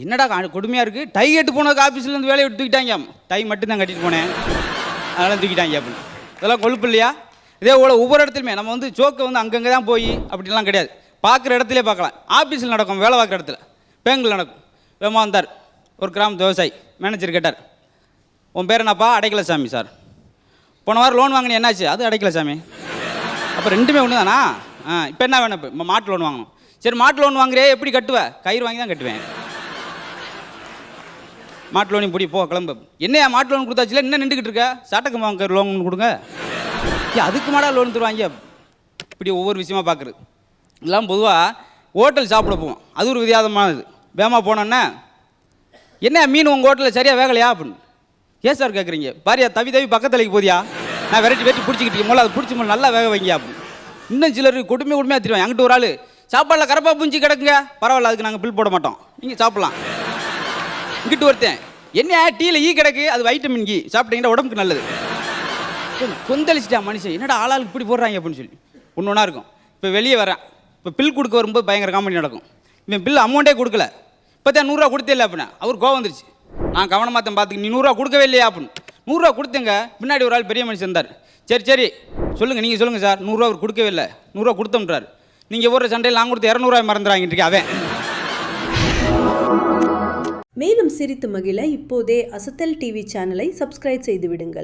என்னடா கொடுமையாக இருக்குது, டை கட்டு போனதுக்கு ஆஃபீஸ்லேருந்து வேலையை விட்டு தூக்கிட்டாங்க. டை மட்டும் தான் கட்டிட்டு போனேன், அதெல்லாம் தூக்கிட்டாங்க அப்படின்னு. இதெல்லாம் கொழுப்பு இல்லையா? இதே போல் ஒவ்வொரு இடத்துலையுமே நம்ம வந்து ஜோக்கை வந்து அங்கங்கே தான் போய் அப்படிலாம் கிடையாது, பார்க்குற இடத்துலே பார்க்கலாம். ஆஃபீஸில் நடக்கும், வேலை பார்க்குற இடத்துல, பேங்கில் நடக்கும். வேமா வந்தார் ஒரு கிராமத்து விவசாயி, மேனேஜர் கேட்டார், உன் பேர் என்னப்பா? அடைக்கல சாமி சார். போன வாரம் லோன் வாங்கினேன், என்னாச்சு? அது அடைக்கல சாமி. அப்போ ரெண்டுமே ஒன்று தானா? இப்போ என்ன வேணும்? இப்போ மாட்டு லோன் வாங்கணும். சரி, மாட்டு லோன் வாங்குறே, எப்படி கட்டுவேன்? கயிறு வாங்கி தான் கட்டுவேன். மாட்டு லோனி பிடி, போ கிளம்பு. என்னையா மாட்டு லோன் கொடுத்தாச்சுல, என்ன நின்றுக்கிட்டு இருக்க? சாட்டக்கு வாங்க லோன் கொடுங்க. அதுக்கு மாடா லோன் தருவாங்க. இப்படி ஒவ்வொரு விஷயமா பார்க்குறது. எல்லாம் பொதுவாக ஹோட்டல் சாப்பிட போவோம், அது ஒரு வித்தியாசமானது. வேமா போனோன்னே, என்ன மீன் உங்கள் ஹோட்டலில் சரியாக வேகலையா அப்படின்னு. ஏன் சார் கேட்குறீங்க? பாரியா தவி தவி பக்கத்துலைக்கு போதியா, நான் வெரைட்டி பிடிச்சிக்கிட்டு போல, அதை பிடிச்சி போல நல்லா வேக வைங்க அப்படின்னு. இன்னும் சிலர் கொடுமையாக திருவாங்க. அங்கிட்டு ஒரு ஆள், சாப்பாடில் கரப்பா பூஞ்சி கிடக்குங்க, பரவாயில்ல, அதுக்கு நாங்கள் பில் போட மாட்டோம், நீங்கள் சாப்பிட்லாம். இங்கிட்டு ஒருத்தன், என்ன டீயில் ஈ கிடக்கு, அது வைட்டமின் ஈ, சாப்பிட்டீங்கன்னா உடம்புக்கு நல்லது. கொந்தளிச்சிட்டா மனுஷன், என்னடா ஆளாளுக்கு இப்படி போடுறாங்க அப்படின்னு சொல்லி. ஒன்று ஒன்றா இருக்கும். இப்போ வெளியே வரேன், இப்போ பில் கொடுக்க வரும்போது பயங்கர காமெடி நடக்கும். இவன் பில் அமௌண்ட்டே கொடுக்கல, இப்போ தான் 100 ரூபா கொடுத்தே இல்லை அப்படின்னு. அவர் கோவம் வந்துருச்சு. நான் கவனமாக தான் பார்த்துக்க, நீ 100 ரூபா கொடுக்கவே இல்லையா அப்படின்னு. 100 ரூபா கொடுத்தேங்க. பின்னாடி ஒரு ஆள் பெரிய மனுஷன் இருந்தார். சரி சொல்லுங்கள், நீங்கள் சொல்லுங்கள் சார். 100 ரூபா அவர் கொடுக்கவே இல்லை, 100 ரூபா கொடுத்தோம்ன்றார். நீங்கள் ஒரு சண்டையில் நான் கொடுத்து 200 ரூபாய் மறந்துடுறாங்க அவன். மேலும் சிரித்து மகிழ இப்போதே அசத்தல் டிவி சேனலை சப்ஸ்கிரைப் செய்து விடுங்கள்.